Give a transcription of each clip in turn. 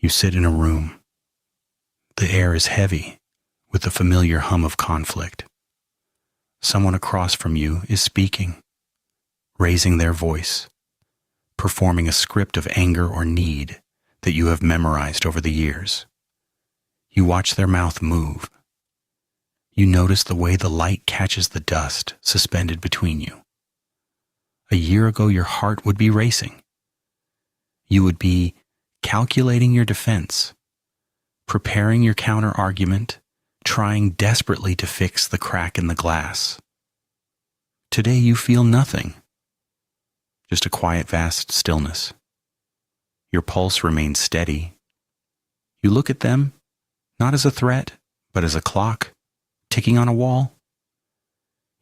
You sit in a room. The air is heavy with the familiar hum of conflict. Someone across from you is speaking, raising their voice, performing a script of anger or need that you have memorized over the years. You watch their mouth move. You notice the way the light catches the dust suspended between you. A year ago, your heart would be racing. You would be calculating your defense, preparing your counter-argument, trying desperately to fix the crack in the glass. Today you feel nothing, just a quiet, vast stillness. Your pulse remains steady. You look at them, not as a threat, but as a clock ticking on a wall.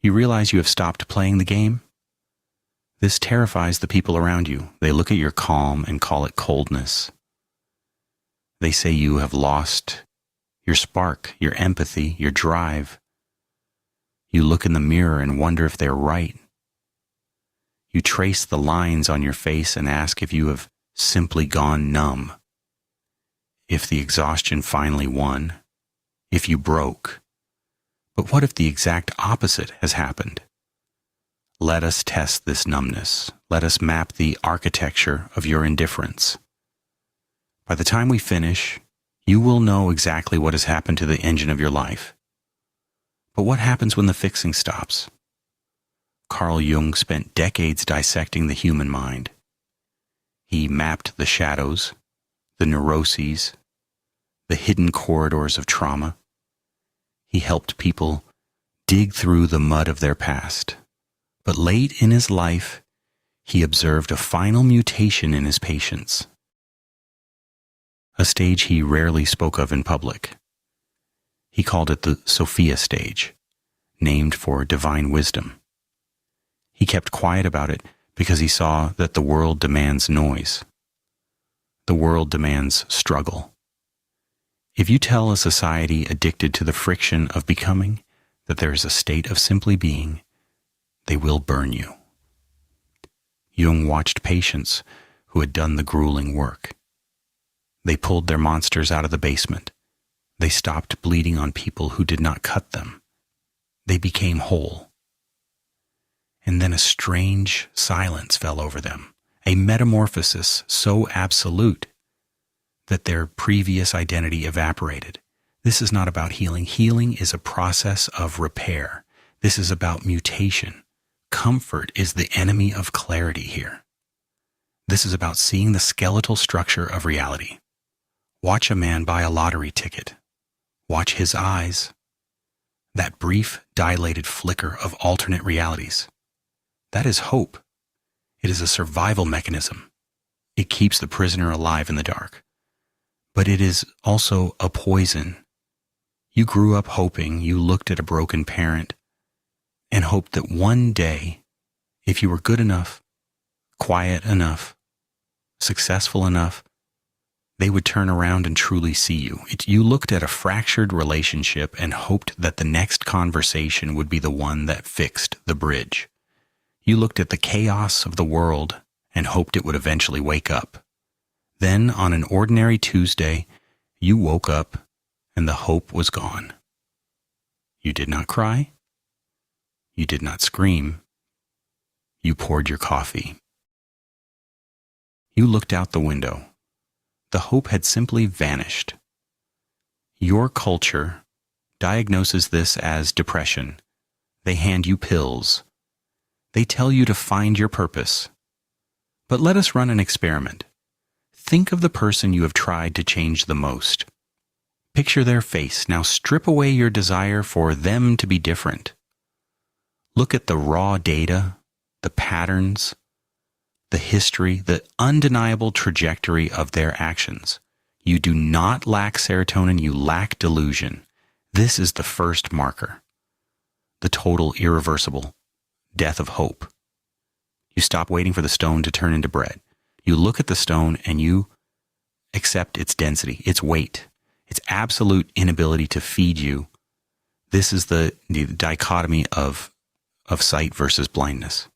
You realize you have stopped playing the game. This terrifies the people around you. They look at your calm and call it coldness. They say you have lost your spark, your empathy, your drive. You look in the mirror and wonder if they're right. You trace the lines on your face and ask if you have simply gone numb. If the exhaustion finally won. If you broke. But what if the exact opposite has happened? Let us test this numbness. Let us map the architecture of your indifference. By the time we finish, you will know exactly what has happened to the engine of your life. But what happens when the fixing stops? Carl Jung spent decades dissecting the human mind. He mapped the shadows, the neuroses, the hidden corridors of trauma. He helped people dig through the mud of their past. But late in his life, he observed a final mutation in his patients. A stage he rarely spoke of in public. He called it the Sophia stage, named for divine wisdom. He kept quiet about it because he saw that the world demands noise. The world demands struggle. If you tell a society addicted to the friction of becoming that there is a state of simply being, they will burn you. Jung watched patients who had done the grueling work. They pulled their monsters out of the basement. They stopped bleeding on people who did not cut them. They became whole. And then a strange silence fell over them, a metamorphosis so absolute that their previous identity evaporated. This is not about healing. Healing is a process of repair. This is about mutation. Comfort is the enemy of clarity here. This is about seeing the skeletal structure of reality. Watch a man buy a lottery ticket. Watch his eyes. That brief, dilated flicker of alternate realities. That is hope. It is a survival mechanism. It keeps the prisoner alive in the dark. But it is also a poison. You grew up hoping, you looked at a broken parent, and hoped that one day, if you were good enough, quiet enough, successful enough, they would turn around and truly see you. You looked at a fractured relationship and hoped that the next conversation would be the one that fixed the bridge. You looked at the chaos of the world and hoped it would eventually wake up. Then, on an ordinary Tuesday, you woke up and the hope was gone. You did not cry. You did not scream. You poured your coffee. You looked out the window. The hope had simply vanished. Your culture diagnoses this as depression. They hand you pills. They tell you to find your purpose. But let us run an experiment. Think of the person you have tried to change the most. Picture their face. Now strip away your desire for them to be different. Look at the raw data, the patterns, the history, the undeniable trajectory of their actions. You do not lack serotonin, you lack delusion. This is the first marker. The total, irreversible death of hope. You stop waiting for the stone to turn into bread. You look at the stone and you accept its density, its weight, its absolute inability to feed you. This is the dichotomy of sight versus blindness.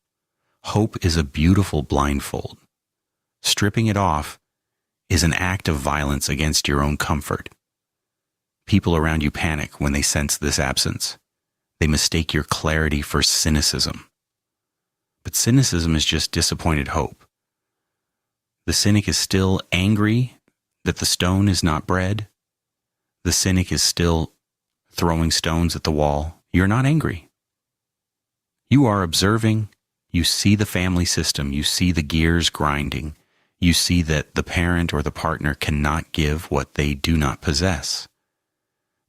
Hope is a beautiful blindfold. Stripping it off is an act of violence against your own comfort. People around you panic when they sense this absence. They mistake your clarity for cynicism. But cynicism is just disappointed hope. The cynic is still angry that the stone is not bread. The cynic is still throwing stones at the wall. You're not angry. You are observing. You see the family system. You see the gears grinding. You see that the parent or the partner cannot give what they do not possess.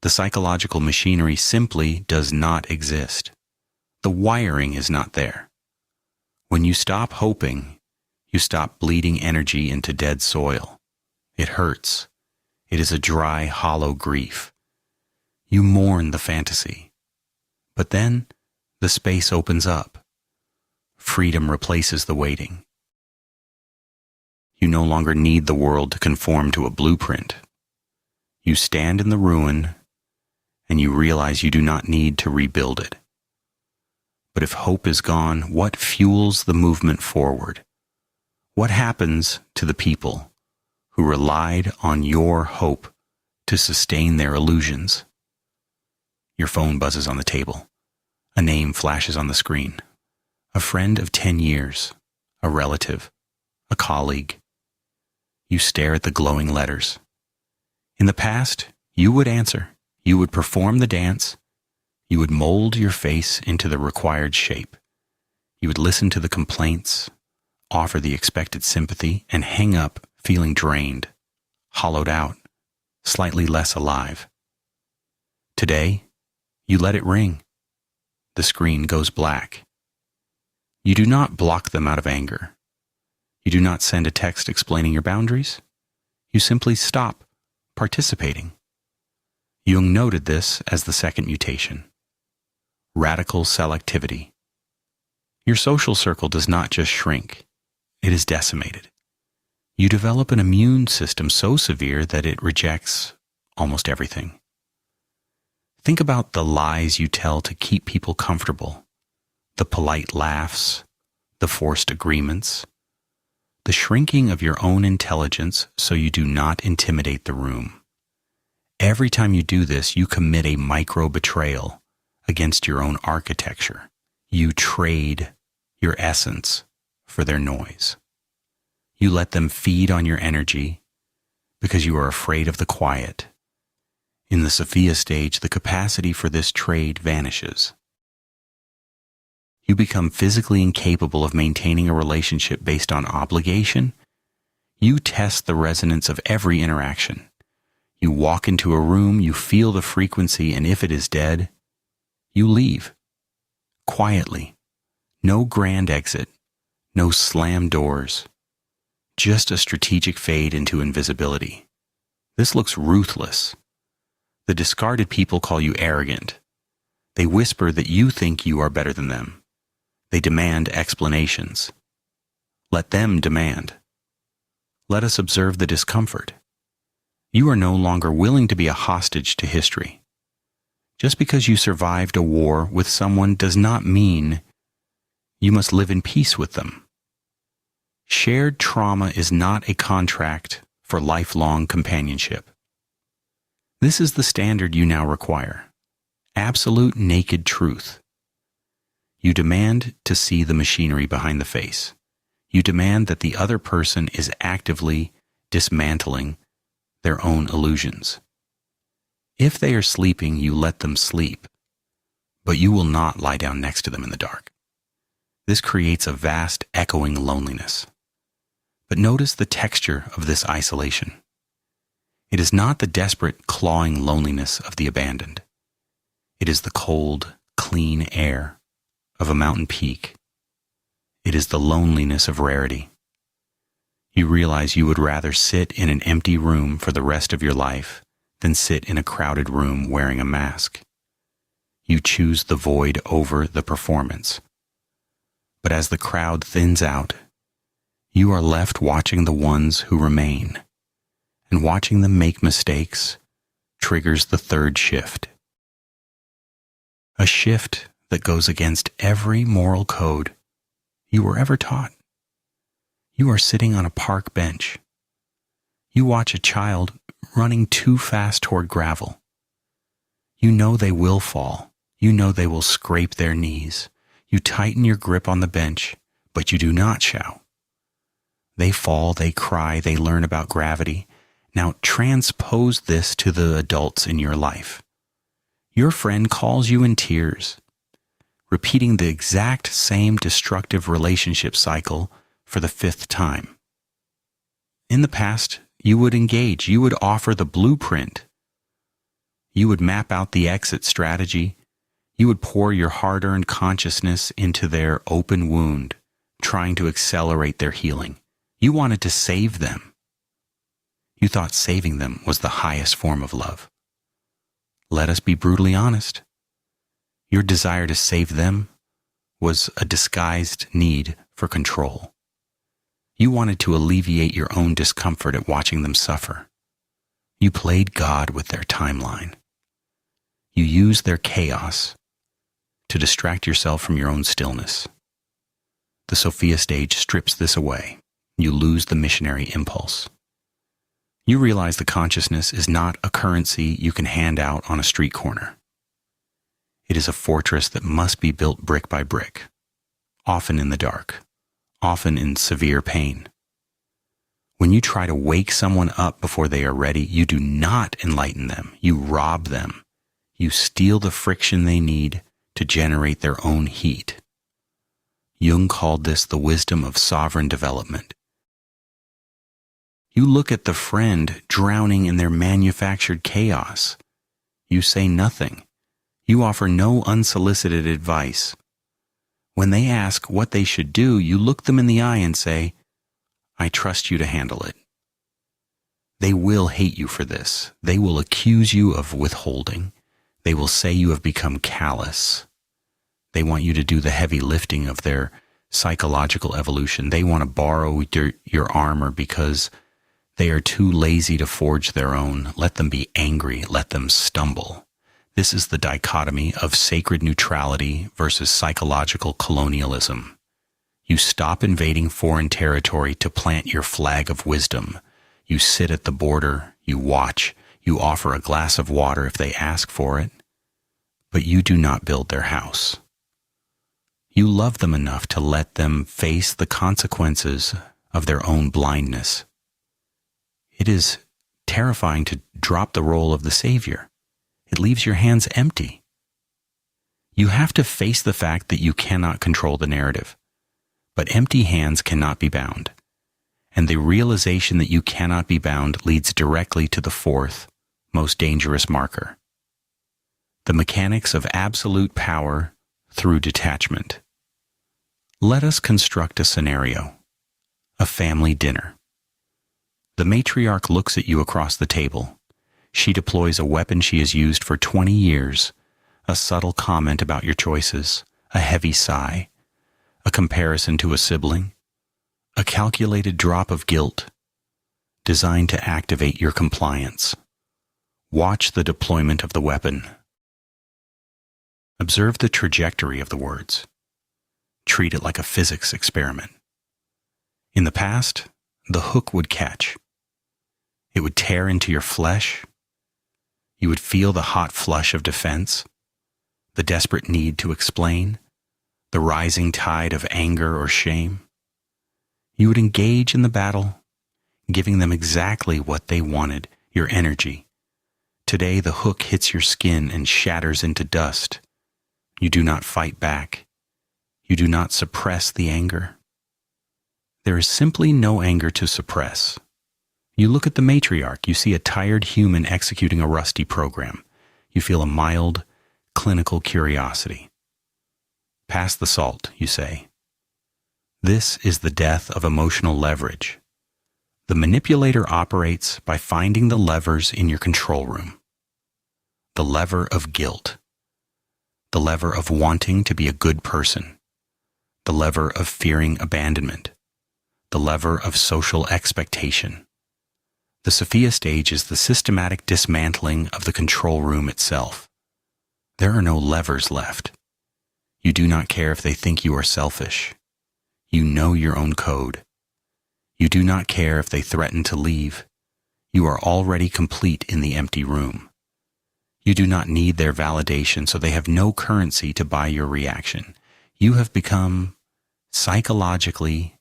The psychological machinery simply does not exist. The wiring is not there. When you stop hoping, you stop bleeding energy into dead soil. It hurts. It is a dry, hollow grief. You mourn the fantasy. But then the space opens up. Freedom replaces the waiting. You no longer need the world to conform to a blueprint. You stand in the ruin, and you realize you do not need to rebuild it. But if hope is gone, what fuels the movement forward? What happens to the people who relied on your hope to sustain their illusions? Your phone buzzes on the table. A name flashes on the screen. A friend of 10 years, a relative, a colleague. You stare at the glowing letters. In the past, you would answer. You would perform the dance. You would mold your face into the required shape. You would listen to the complaints, offer the expected sympathy, and hang up feeling drained, hollowed out, slightly less alive. Today, you let it ring. The screen goes black. You do not block them out of anger. You do not send a text explaining your boundaries. You simply stop participating. Jung noted this as the second mutation. Radical selectivity. Your social circle does not just shrink, it is decimated. You develop an immune system so severe that it rejects almost everything. Think about the lies you tell to keep people comfortable, the polite laughs, the forced agreements, the shrinking of your own intelligence so you do not intimidate the room. Every time you do this, you commit a micro-betrayal against your own architecture. You trade your essence for their noise. You let them feed on your energy because you are afraid of the quiet. In the Sophia stage, the capacity for this trade vanishes. You become physically incapable of maintaining a relationship based on obligation. You test the resonance of every interaction. You walk into a room, you feel the frequency, and if it is dead, you leave. Quietly. No grand exit. No slam doors. Just a strategic fade into invisibility. This looks ruthless. The discarded people call you arrogant. They whisper that you think you are better than them. They demand explanations. Let them demand. Let us observe the discomfort. You are no longer willing to be a hostage to history. Just because you survived a war with someone does not mean you must live in peace with them. Shared trauma is not a contract for lifelong companionship. This is the standard you now require. Absolute naked truth. You demand to see the machinery behind the face. You demand that the other person is actively dismantling their own illusions. If they are sleeping, you let them sleep, but you will not lie down next to them in the dark. This creates a vast, echoing loneliness. But notice the texture of this isolation. It is not the desperate, clawing loneliness of the abandoned. It is the cold, clean air of a mountain peak. It is the loneliness of rarity. You realize you would rather sit in an empty room for the rest of your life than sit in a crowded room wearing a mask. You choose the void over the performance. But as the crowd thins out, you are left watching the ones who remain, and watching them make mistakes triggers the third shift. A shift that goes against every moral code you were ever taught. You are sitting on a park bench. You watch a child running too fast toward gravel. You know they will fall. You know they will scrape their knees. You tighten your grip on the bench, but you do not shout. They fall, they cry, they learn about gravity. Now transpose this to the adults in your life. Your friend calls you in tears, repeating the exact same destructive relationship cycle for the 5th time. In the past, you would engage. You would offer the blueprint. You would map out the exit strategy. You would pour your hard-earned consciousness into their open wound, trying to accelerate their healing. You wanted to save them. You thought saving them was the highest form of love. Let us be brutally honest. Your desire to save them was a disguised need for control. You wanted to alleviate your own discomfort at watching them suffer. You played God with their timeline. You used their chaos to distract yourself from your own stillness. The Sophia stage strips this away. You lose the missionary impulse. You realize the consciousness is not a currency you can hand out on a street corner. It is a fortress that must be built brick by brick, often in the dark, often in severe pain. When you try to wake someone up before they are ready, you do not enlighten them. You rob them. You steal the friction they need to generate their own heat. Jung called this the wisdom of sovereign development. You look at the friend drowning in their manufactured chaos. You say nothing. You offer no unsolicited advice. When they ask what they should do, you look them in the eye and say, "I trust you to handle it." They will hate you for this. They will accuse you of withholding. They will say you have become callous. They want you to do the heavy lifting of their psychological evolution. They want to borrow your armor because they are too lazy to forge their own. Let them be angry. Let them stumble. This is the dichotomy of sacred neutrality versus psychological colonialism. You stop invading foreign territory to plant your flag of wisdom. You sit at the border, you watch, you offer a glass of water if they ask for it, but you do not build their house. You love them enough to let them face the consequences of their own blindness. It is terrifying to drop the role of the savior. It leaves your hands empty. You have to face the fact that you cannot control the narrative, but empty hands cannot be bound. And the realization that you cannot be bound leads directly to the 4th, most dangerous marker. The mechanics of absolute power through detachment. Let us construct a scenario. A family dinner. The matriarch looks at you across the table. She deploys a weapon she has used for 20 years, a subtle comment about your choices, a heavy sigh, a comparison to a sibling, a calculated drop of guilt, designed to activate your compliance. Watch the deployment of the weapon. Observe the trajectory of the words. Treat it like a physics experiment. In the past, the hook would catch. It would tear into your flesh. You would feel the hot flush of defense, the desperate need to explain, the rising tide of anger or shame. You would engage in the battle, giving them exactly what they wanted, your energy. Today, the hook hits your skin and shatters into dust. You do not fight back. You do not suppress the anger. There is simply no anger to suppress. You look at the matriarch, you see a tired human executing a rusty program. You feel a mild, clinical curiosity. Pass the salt, you say. This is the death of emotional leverage. The manipulator operates by finding the levers in your control room. The lever of guilt. The lever of wanting to be a good person. The lever of fearing abandonment. The lever of social expectation. The Sophia stage is the systematic dismantling of the control room itself. There are no levers left. You do not care if they think you are selfish. You know your own code. You do not care if they threaten to leave. You are already complete in the empty room. You do not need their validation, so they have no currency to buy your reaction. You have become psychologically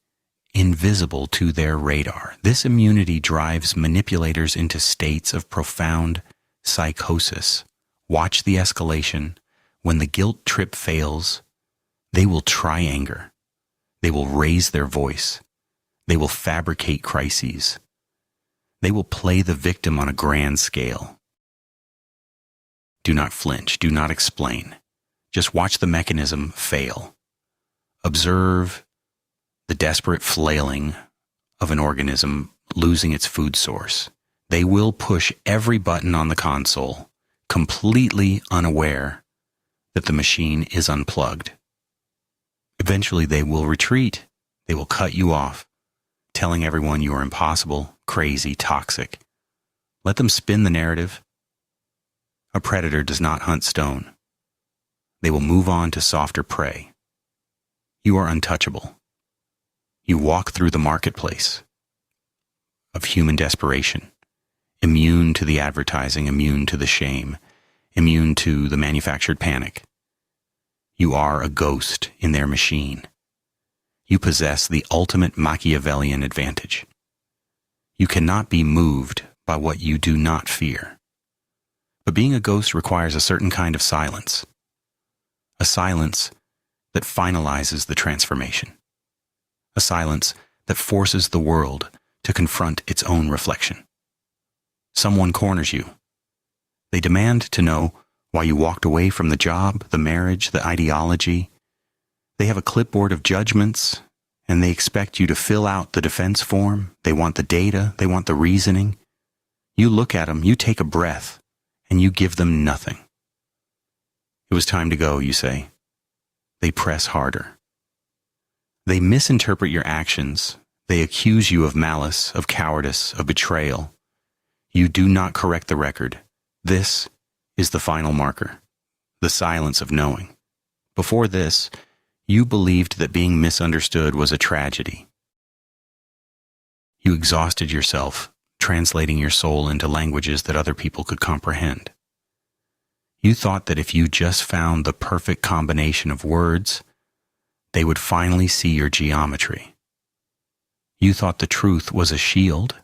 invisible to their radar. This immunity drives manipulators into states of profound psychosis. Watch the escalation. When the guilt trip fails, they will try anger. They will raise their voice. They will fabricate crises. They will play the victim on a grand scale. Do not flinch. Do not explain. Just watch the mechanism fail. Observe the desperate flailing of an organism losing its food source. They will push every button on the console, completely unaware that the machine is unplugged. Eventually they will retreat. They will cut you off, telling everyone you are impossible, crazy, toxic. Let them spin the narrative. A predator does not hunt stone. They will move on to softer prey. You are untouchable. You walk through the marketplace of human desperation, immune to the advertising, immune to the shame, immune to the manufactured panic. You are a ghost in their machine. You possess the ultimate Machiavellian advantage. You cannot be moved by what you do not fear. But being a ghost requires a certain kind of silence, a silence that finalizes the transformation, a silence that forces the world to confront its own reflection. Someone corners you. They demand to know why you walked away from the job, the marriage, the ideology. They have a clipboard of judgments, and they expect you to fill out the defense form. They want the data. They want the reasoning. You look at them, you take a breath, and you give them nothing. It was time to go, you say. They press harder. They misinterpret your actions. They accuse you of malice, of cowardice, of betrayal. You do not correct the record. This is the final marker, the silence of knowing. Before this, you believed that being misunderstood was a tragedy. You exhausted yourself, translating your soul into languages that other people could comprehend. You thought that if you just found the perfect combination of words, they would finally see your geometry. You thought the truth was a shield.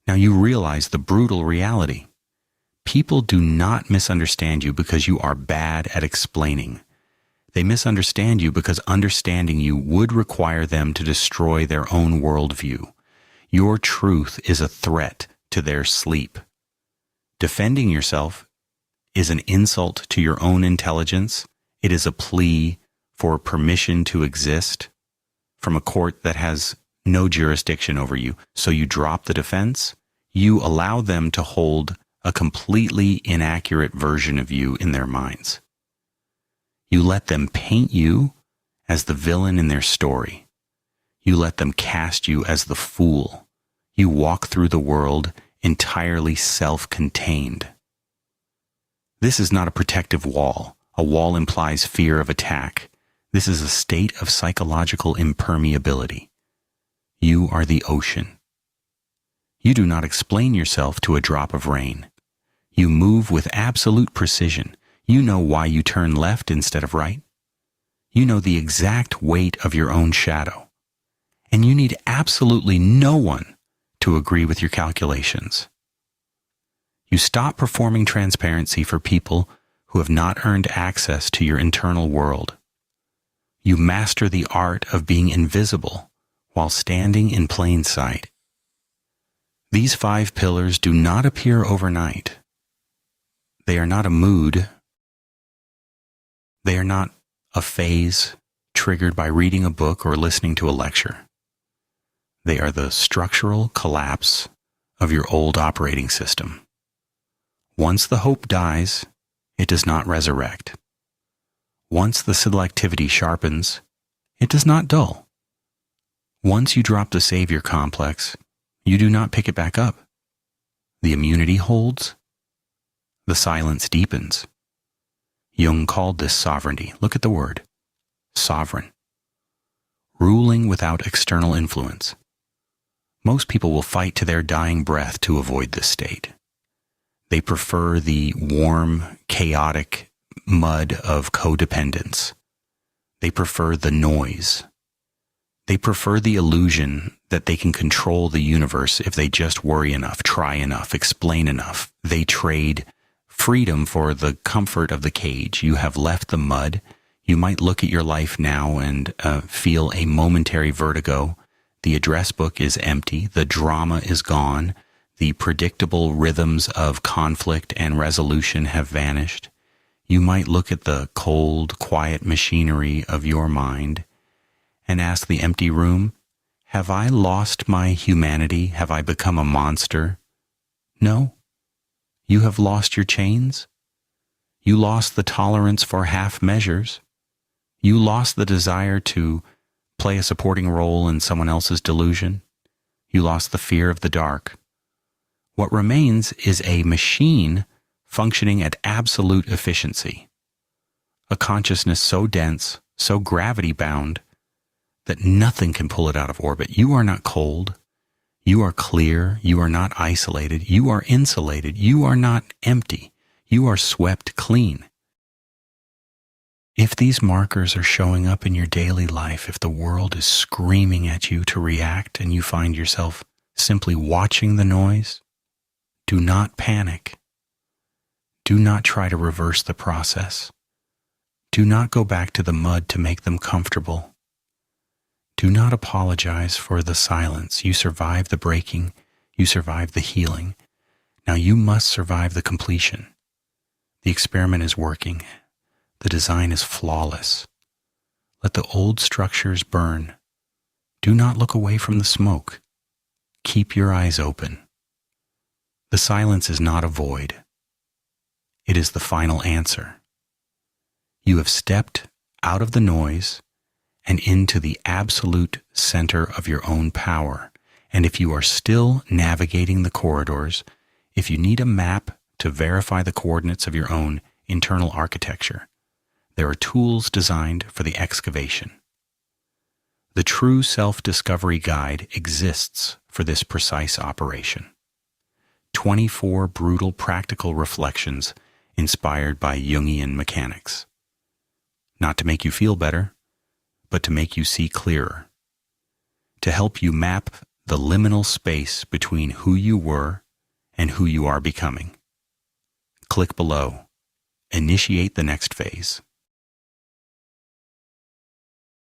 Now you realize the brutal reality. People do not misunderstand you because you are bad at explaining. They misunderstand you because understanding you would require them to destroy their own worldview. Your truth is a threat to their sleep. Defending yourself is an insult to your own intelligence. It is a plea for permission to exist from a court that has no jurisdiction over you. So you drop the defense. You allow them to hold a completely inaccurate version of you in their minds. You let them paint you as the villain in their story. You let them cast you as the fool. You walk through the world entirely self-contained. This is not a protective wall. A wall implies fear of attack. This is a state of psychological impermeability. You are the ocean. You do not explain yourself to a drop of rain. You move with absolute precision. You know why you turn left instead of right. You know the exact weight of your own shadow. And you need absolutely no one to agree with your calculations. You stop performing transparency for people who have not earned access to your internal world. You master the art of being invisible while standing in plain sight. These 5 pillars do not appear overnight. They are not a mood. They are not a phase triggered by reading a book or listening to a lecture. They are the structural collapse of your old operating system. Once the hope dies, it does not resurrect. Once the selectivity sharpens, it does not dull. Once you drop the savior complex, you do not pick it back up. The immunity holds. The silence deepens. Jung called this sovereignty. Look at the word. Sovereign. Ruling without external influence. Most people will fight to their dying breath to avoid this state. They prefer the warm, chaotic mud of codependence. They prefer the noise. They prefer the illusion that they can control the universe if they just worry enough, try enough, explain enough. They trade freedom for the comfort of the cage. You have left the mud. You might look at your life now and feel a momentary vertigo. The address book is empty. The drama is gone. The predictable rhythms of conflict and resolution have vanished. You might look at the cold, quiet machinery of your mind and ask the empty room, have I lost my humanity? Have I become a monster? No. You have lost your chains. You lost the tolerance for half measures. You lost the desire to play a supporting role in someone else's delusion. You lost the fear of the dark. What remains is a machine functioning at absolute efficiency, a consciousness so dense, so gravity-bound, that nothing can pull it out of orbit. You are not cold. You are clear. You are not isolated. You are insulated. You are not empty. You are swept clean. If these markers are showing up in your daily life, if the world is screaming at you to react and you find yourself simply watching the noise, do not panic. Do not try to reverse the process. Do not go back to the mud to make them comfortable. Do not apologize for the silence. You survived the breaking. You survived the healing. Now you must survive the completion. The experiment is working. The design is flawless. Let the old structures burn. Do not look away from the smoke. Keep your eyes open. The silence is not a void. It is the final answer. You have stepped out of the noise and into the absolute center of your own power. And if you are still navigating the corridors, if you need a map to verify the coordinates of your own internal architecture, there are tools designed for the excavation. The True Self-Discovery Guide exists for this precise operation. 24 brutal practical reflections inspired by Jungian mechanics. Not to make you feel better, but to make you see clearer. To help you map the liminal space between who you were and who you are becoming. Click below. Initiate the next phase.